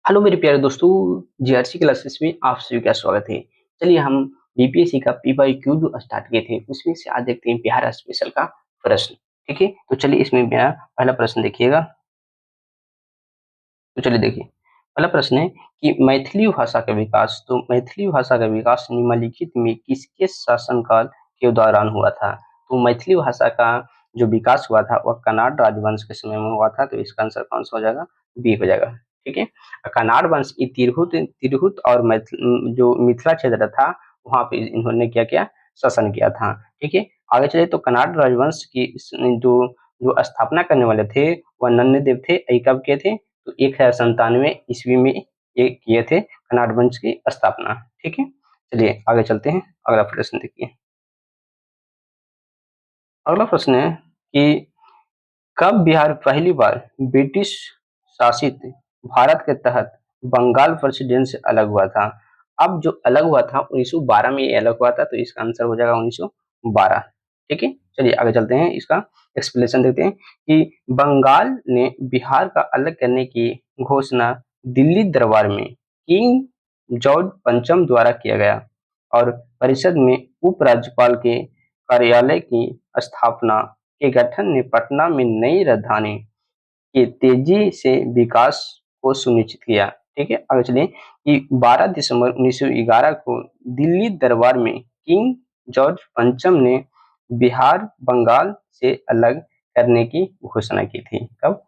Hello मेरे प्यारे दोस्तों, जीआरसी क्लासेस में आप सभी का स्वागत है। चलिए हम बीपीएससी का पीवाईक्यू जो स्टार्ट किए थे उसमें से आज देखते हैं बिहार स्पेशल का प्रश्न। ठीक है, तो चलिए इसमें मेरा पहला प्रश्न देखिएगा। तो चलिए देखिए, पहला प्रश्न है कि मैथिली भाषा का विकास, तो मैथिली भाषा का विकास निम्नलिखित में किसके शासनकाल के दौरान हुआ था? तो मैथिली भाषा का जो विकास हुआ था वह कन्नाड राजवंश के समय में हुआ था, तो इसका आंसर कौन सा हो जाएगा? बी हो जाएगा। ठीक है, कन्नाड वंश की तिरहुत तिरहुत और जो मिथिला क्षेत्र था वहां पे इन्होंने क्या किया? शासन किया था। ठीक है, आगे चले तो कन्नाड राजवंश की जो जो स्थापना करने वाले थे वह नन्द थे। ये कब किए थे? तो 1097 ईस्वी में ये किए थे कन्नाड वंश की स्थापना। ठीक है, चलिए आगे चलते हैं। अगला प्रश्न देखिए। अगला प्रश्न है कि कब बिहार पहली बार ब्रिटिश शासित भारत के तहत बंगाल प्रेसिडेंट से अलग हुआ था? अब जो अलग हुआ था 1912 में ये अलग हुआ था, तो इसका आंसर हो जाएगा 1912। ठीक है, चलिए आगे चलते हैं, इसका एक्सप्लेनेशन देते हैं कि बंगाल ने बिहार का अलग करने की घोषणा दिल्ली दरबार में किंग जॉर्ज पंचम द्वारा किया गया और परिषद में उपराज्यपाल के कार्यालय की स्थापना के गठन ने पटना में नई राजधानी के तेजी से विकास को सुनिश्चित किया। ठीक है, आगे चलिए कि 12 दिसंबर 1911 को दिल्ली दरबार में किंग जॉर्ज पंचम ने बिहार बंगाल से अलग करने की घोषणा की थी। कब?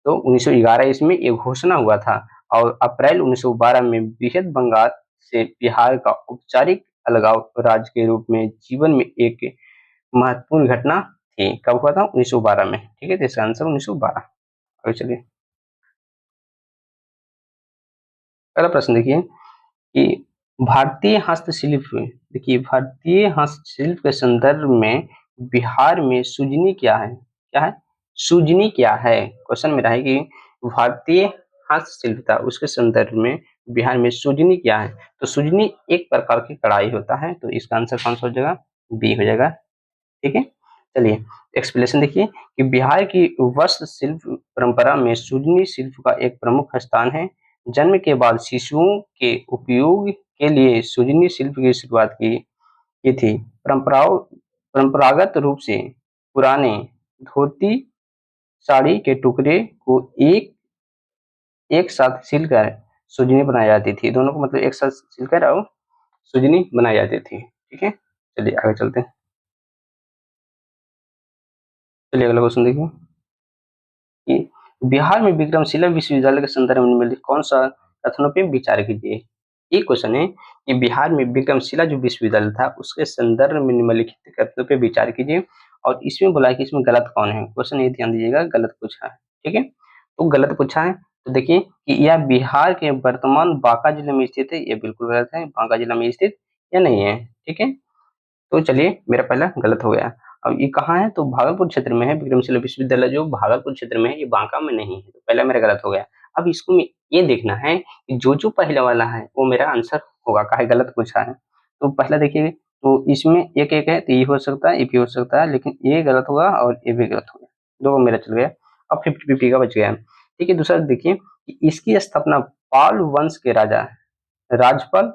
तो 1911 इसमें ये घोषणा हुआ था और अप्रैल 1912 में बृहद बंगाल से बिहार का औपचारिक अलगाव राज्य के रूप में जीवन में एक महत्वपूर्ण घटना थी। कब हुआ था? 1912 में। ठीक है, तो इसका आंसर 1912। आगे चलिए, अगला प्रश्न देखिए कि भारतीय हस्तशिल्प, देखिए भारतीय हस्तशिल्प के संदर्भ में बिहार में सुजनी क्या है? क्या है? सुजनी क्या है? क्वेश्चन मेरा है कि भारतीय हस्तशिल्प था उसके संदर्भ में बिहार में सुजनी क्या है? तो सुजनी एक प्रकार की कढ़ाई होता है, तो इसका आंसर कौन सा हो जाएगा? बी हो जाएगा। ठीक है, चलिए एक्सप्लेनेशन देखिए कि बिहार की वस्त्र शिल्प परंपरा में सुजनी शिल्प का एक प्रमुख स्थान है। जन्म के बाद शिशुओं के उपयोग के लिए सुजनी शिल्प की शुरुआत की थी। परंपरागत रूप से पुराने धोती साड़ी के टुकड़े को एक एक साथ सिलकर सुजनी बनाई जाती थी। दोनों को मतलब एक साथ सिलकर और सुजनी बनाई जाती थी। ठीक है, चलिए आगे चलते हैं। चलिए अगला क्वेश्चन देखिए कि बिहार में विक्रमशिला विश्वविद्यालय के संदर्भ में निम्नलिखित कौन सा कथनों पे विचार कीजिए? ये क्वेश्चन है कि बिहार में विक्रमशिला जो विश्वविद्यालय था उसके संदर्भ में निम्नलिखित कथनों पे विचार कीजिए। और इसमें बोला है कि इसमें गलत कौन है? क्वेश्चन ये ध्यान दीजिएगा, गलत पूछा है। ठीक है, तो गलत पूछा है तो देखिए कि यह बिहार के वर्तमान बांका जिले में स्थित है, ये बिल्कुल गलत है। बांका जिला में स्थित या नहीं है? ठीक है, तो चलिए मेरा पहला गलत हो गया। अब ये कहाँ है? तो भागलपुर क्षेत्र में है। विक्रमशिला विश्वविद्यालय जो भागलपुर क्षेत्र में है, ये बांका में नहीं है। तो पहला मेरा गलत हो गया। अब इसको में ये देखना है कि जो पहले वाला है वो मेरा आंसर होगा, काहे गलत पूछा है। तो पहला देखिए, तो इसमें एक एक है, तो ये हो सकता है, ये भी हो सकता है, लेकिन ये गलत होगा और ये भी गलत हो गया। दो मेरा चल गया। अब 50-50 का बच गया। ठीक है, दूसरा देखिए कि इसकी स्थापना पाल वंश के राजपाल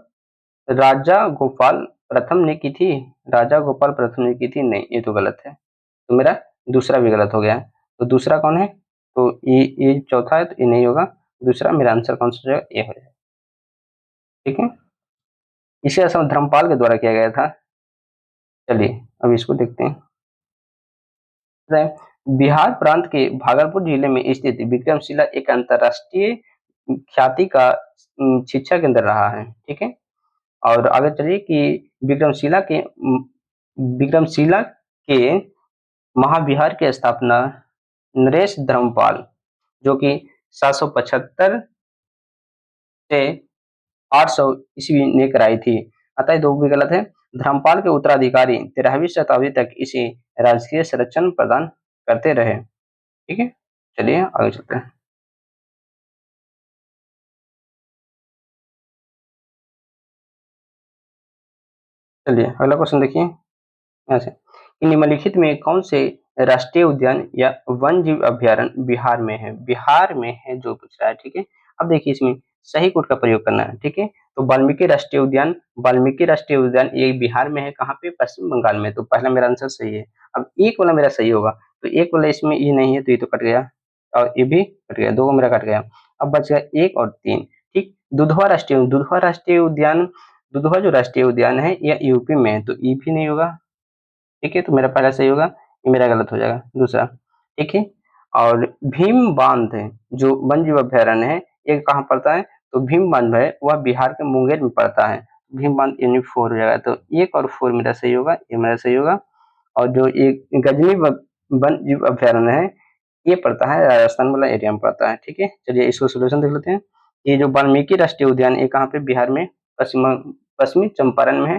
राजा गोपाल प्रथम ने की थी। राजा गोपाल प्रथम ने की थी, नहीं ये तो गलत है। तो मेरा दूसरा भी गलत हो गया। तो दूसरा कौन है? तो ये चौथा है, तो ये नहीं होगा। दूसरा मेरा आंसर कौन सा हो जाएगा? ये हो जाएगा। ठीक है, इसे असम धर्मपाल के द्वारा किया गया था। चलिए अब इसको देखते हैं। बिहार प्रांत के भागलपुर जिले में स्थित विक्रमशिला एक अंतरराष्ट्रीय ख्याति का शिक्षा केंद्र रहा है। ठीक है, और आगे चलिए कि विक्रमशिला के महाविहार की स्थापना नरेश धर्मपाल, जो कि 775 से 800 ईस्वी ने कराई थी। अतः ये दो भी गलत है। धर्मपाल के उत्तराधिकारी 13वीं शताब्दी तक इसे राजकीय संरक्षण प्रदान करते रहे। ठीक है, चलिए आगे चलते हैं। चलिए अगला क्वेश्चन देखिए यहाँ से कि निम्नलिखित में कौन से राष्ट्रीय उद्यान या वन जीव अभ्यारण्य बिहार में है? बिहार में है जो पूछ रहा है। ठीक है, अब देखिए इसमें सही कोड का प्रयोग करना है, ठीक है। तो वाल्मीकि राष्ट्रीय उद्यान ये बिहार में है, कहाँ पे, पश्चिम बंगाल में। तो पहला मेरा आंसर सही है। अब एक वाला मेरा सही होगा, तो एक वाला इसमें ये नहीं है तो ये तो कट गया, और ये भी कट गया, दो मेरा कट गया। अब बच गया 1 और 3, ठीक। दुधवा जो राष्ट्रीय उद्यान है यह यूपी में है, तो ये भी नहीं होगा, ठीक है। तो मेरा पहला सही होगा, ये मेरा गलत हो जाएगा दूसरा, ठीक है। और भीम बांध है जो वन्य जीव अभ्यारण्य है, ये कहाँ पड़ता है, तो भीम बांध है वह बिहार के मुंगेर में पड़ता है। भीम बांध यानी 4 हो जाएगा, तो 1 और 4 मेरा सही होगा, ये मेरा सही होगा। और जो एक गजनी वन्य जीव अभ्यारण्य है ये पड़ता है राजस्थान वाला एरिया में पड़ता है, ठीक है। चलिए इसको सोल्यूशन देख लेते हैं। ये जो वाल्मीकि राष्ट्रीय उद्यान है कहाँ पे, बिहार में पश्चिमी चंपारण में है,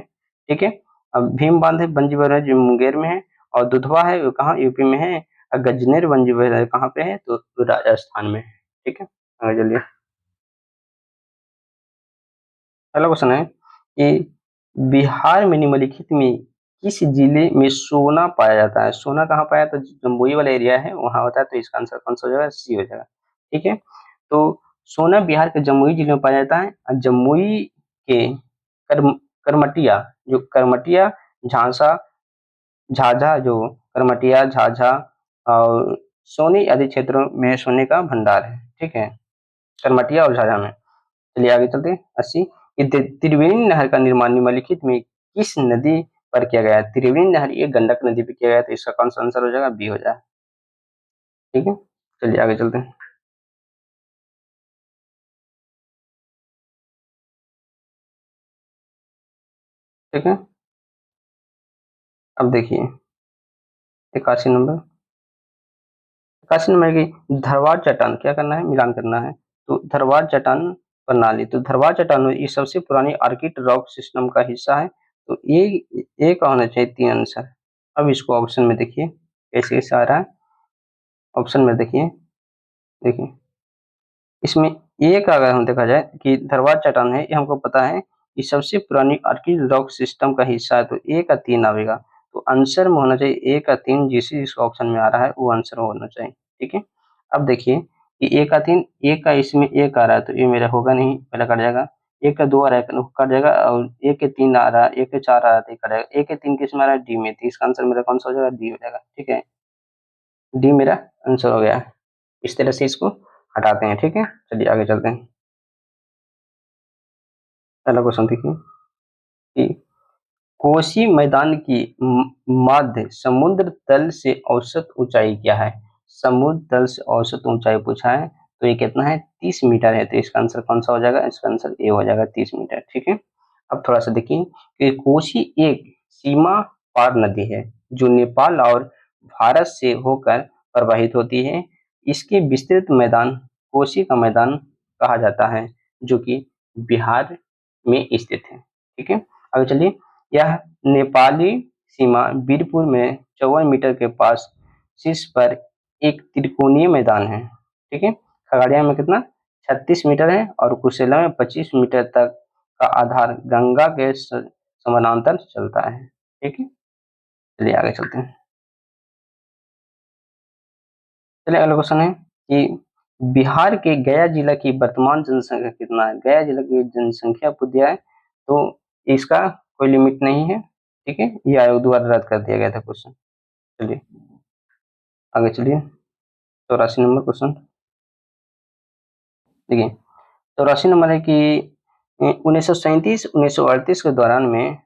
ठीक है। अब भीम बांध है वन्य जीव अभयारण्य जो मुंगेर में है, और दुधवा है वो कहाँ, यूपी में है। और गजनेर वन्य जीव अभयारण्य कहाँ पे है, तो राजस्थान में है, ठीक है। आगे चलिए, पहला क्वेश्चन है कि बिहार में निम्नलिखित में किस जिले में सोना पाया जाता है। सोना कहाँ पाया, तो जमुई वाला एरिया है वहां होता है, तो इसका आंसर कौन सा हो जाएगा, सी हो जाएगा, ठीक है। तो सोना बिहार के जमुई जिले में पाया जाता है, और जमुई के करमटिया, जो करमटिया झांसा झाझा, जो करमटिया झाझा और सोनी आदि क्षेत्रों में सोने का भंडार है, ठीक है, करमटिया और झाझा में। चलिए आगे चलते हैं। 80 त्रिवेणी नहर का निर्माण निम्नलिखित में किस नदी पर किया गया है। त्रिवेणी नहर ये गंडक नदी पर किया गया है, तो इसका कौन सा आंसर हो जाएगा, बी हो जाएगा, ठीक है। चलिए आगे चलते हैं, ठीक है। अब देखिए 81 नंबर, 81 नंबर की धरवार चट्टान क्या करना है, मिलान करना है। तो धरवार चट्टान प्रणाली, तो धरवार चट्टान ये सबसे पुरानी आर्किड रॉक सिस्टम का हिस्सा है, तो ये का होना चाहिए 3 आंसर। अब इसको ऑप्शन में देखिए कैसे कैसे आ रहा है, ऑप्शन में देखिए, देखिए इसमें एक अगर हम देखा जाए कि धरवार चट्टान है, ये हमको पता है कि सबसे पुरानी आर्किड रॉक सिस्टम का हिस्सा है, तो 1 का 3 आवेगा। तो आंसर में होना चाहिए 1 का 3, जिस ऑप्शन में आ रहा है वो आंसर होना चाहिए, ठीक है। अब देखिए कि 1 का 3, 1 का इसमें 1 आ रहा है, तो ये मेरा होगा नहीं, पहला कट जाएगा। 1 का 2 आ रहा है, कट जाएगा। और 1 के 3 आ रहा है, 1 के 4 आ रहा है, तो ये कट जाएगा। 1 के 3 किस में आ रहा है, डी में, तो इसका आंसर मेरा कौन सा हो जाएगा, डी हो जाएगा, ठीक है। डी मेरा आंसर हो गया। इस तरह से इसको हटाते हैं, ठीक है। चलिए आगे चलते हैं। पहला क्वेश्चन देखिए कि कोसी मैदान की मध्य समुद्र तल से औसत ऊंचाई क्या है। समुद्र तल से औसत ऊंचाई पूछा है, तो ये कितना है, 30 मीटर है, तो इसका आंसर कौन सा हो जाएगा, इसका आंसर ए हो जाएगा, 30 मीटर, ठीक है। अब थोड़ा सा देखिए कि कोसी एक सीमा पार नदी है जो नेपाल और भारत से होकर प्रवाहित होती है। इसके विस्तृत मैदान कोसी का मैदान कहा जाता है, जो कि बिहार में स्थित है, ठीक है। आगे चलिए, यह नेपाली सीमा बीरपुर में 54 मीटर के पास शीर्ष पर एक त्रिकोणीय मैदान है, ठीक है। खगड़िया में कितना, 36 मीटर है, और कुशेला में 25 मीटर तक का आधार गंगा के समानांतर चलता है, ठीक है। चलिए आगे चलते हैं। चलिए अगला क्वेश्चन है कि बिहार के गया जिला की वर्तमान जनसंख्या कितना है। गया जिला की जनसंख्या आपको दिया है, तो इसका कोई लिमिट नहीं है, ठीक है। ये आयोग द्वारा रद्द कर दिया गया था क्वेश्चन। चलिए आगे चलिए, 84 नंबर क्वेश्चन देखिए। 84 नंबर है कि 1937 1938 के दौरान में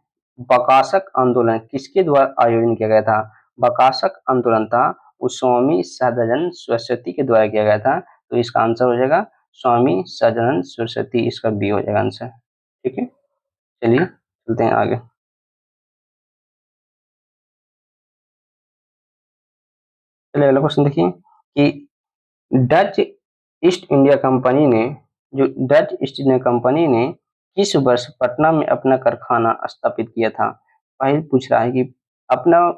बकासक आंदोलन किसके द्वारा आयोजन किया गया था। बकासक आंदोलन था वो स्वामी सदानंद सरस्वती के द्वारा किया गया था, तो इसका आंसर हो जाएगा स्वामी सदानंद सरस्वती, इसका बी हो जाएगा आंसर, ठीक है। चलिए चलते हैं आगे। चलिए अगला क्वेश्चन देखिए कि डच ईस्ट इंडिया कंपनी ने जो डच ईस्ट इंडिया कंपनी ने किस वर्ष पटना में अपना कारखाना स्थापित किया था। पहले पूछ रहा है कि अपना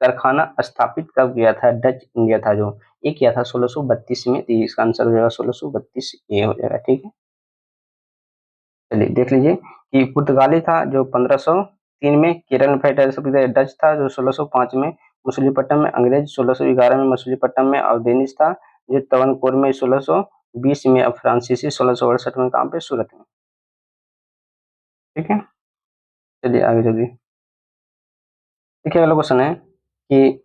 कारखाना स्थापित कब किया था, डच इंडिया था जो, ये किया था 1632 में, तो इसका आंसर हो जाएगा 1632 ये हो जाएगा, ठीक है। चलिए देख लीजिए कि पुर्तगाली था जो 1503 में, केरल में फैक्टर डच था जो 1605 में, मछलीपट्टनम में अंग्रेज 1611 में मछलीपट्टनम में, और डेनिश था जो तवनकोर में 20 में अब फ्रांसीसी 1668 में कहाँ पे सूरत में। ठीक है, चलिए आगे जल्दी। देखिए अगला क्वेश्चन है कि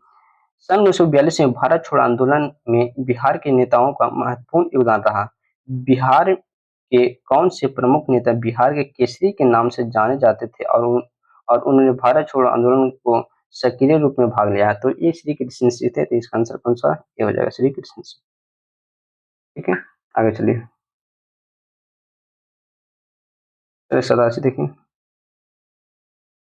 सन 1942 में भारत छोड़ो आंदोलन में बिहार के नेताओं का महत्वपूर्ण योगदान रहा। बिहार के कौन से प्रमुख नेता बिहार के केसरी के नाम से जाने जाते थे और उन्होंने भारत छोड़ो आंदोलन को सक्रिय रूप में भाग लिया। तो ये श्री कृष्ण सिंह थे, तो इसका आंसर कौन सा ये हो जाएगा, श्री कृष्ण सिंह। ठीक है, आगे चलिए। चलिए सदासी देखिए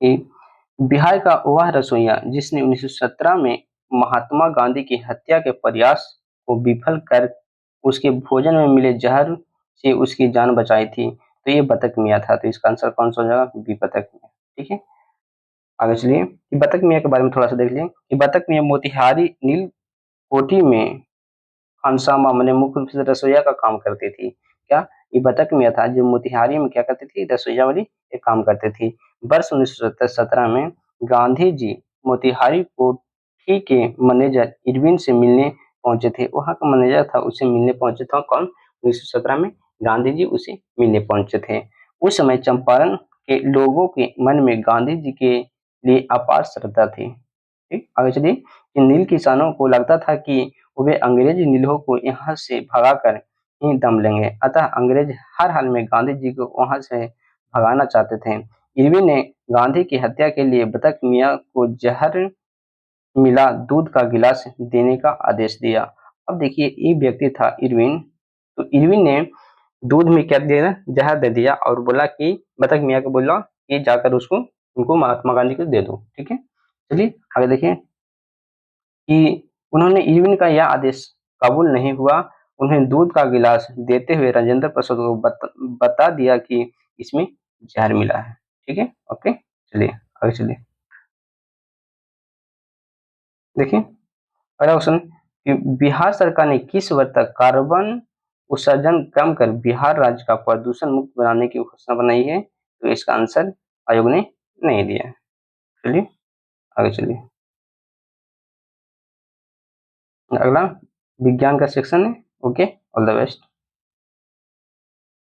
कि बिहार का वह रसोइया जिसने 1917 में महात्मा गांधी की हत्या के प्रयास को विफल कर उसके भोजन में मिले जहर से उसकी जान बचाई थी, तो ये बतख मियाँ था। तो इसका आंसर कौन सा हो जाएगा, बी बतख मियाँ। ठीक है, आगे चलिए कि बतख मियाँ के बारे में थोड़ा सा देख लें कि बतख मियाँ मोतिहारी नील कोठी में खानसामा माने मुख्य रूप से रसोइया का काम करती थी। क्या, ये बतख मियाँ था जो मोतिहारी में क्या करती थी, रसोइया वाली एक काम करती थी। वर्ष 1917 में गांधी जी मोतिहारी कोठी के मैनेजर इरविन से मिलने पहुंचे थे। वहां का मैनेजर था, उससे मिलने पहुंचे थे कौन, 1917 में गांधी जी उसे मिलने पहुंचे थे। उस समय चंपारण के लोगों के मन में गांधी जी के लिए अपार श्रद्धा थी। ठीक, आगे चलिए कि नील किसानों को लगता था कि वे अंग्रेज नीलों को यहाँ से भगाकर ही दम लेंगे, अतः अंग्रेज हर हाल में गांधी जी को वहां से भगाना चाहते थे। इरविन ने गांधी की हत्या के लिए बतख मियाँ को जहर मिला दूध का गिलास देने का आदेश दिया। अब देखिए ये व्यक्ति था इरविन, तो इरविन ने दूध में क्या दिया, जहर दे दिया और बोला कि बतख मियाँ को बोला कि जाकर उसको उनको महात्मा गांधी को दे दो। ठीक है, चलिए आगे देखिए कि उन्होंने इरविन का यह आदेश कबूल नहीं हुआ। उन्हें दूध का गिलास देते हुए राजेंद्र प्रसाद को बता दिया कि इसमें जहर मिला है। ठीक है, ओके, चलिए आगे चलिए। देखिए अगला क्वेश्चन कि बिहार सरकार ने किस वर्ष तक कार्बन उत्सर्जन कम कर बिहार राज्य का प्रदूषण मुक्त बनाने की घोषणा बनाई है, तो इसका आंसर आयोग ने नहीं दिया है। चलिए आगे चलिए। अगला विज्ञान का सेक्शन है। Okay, all the best.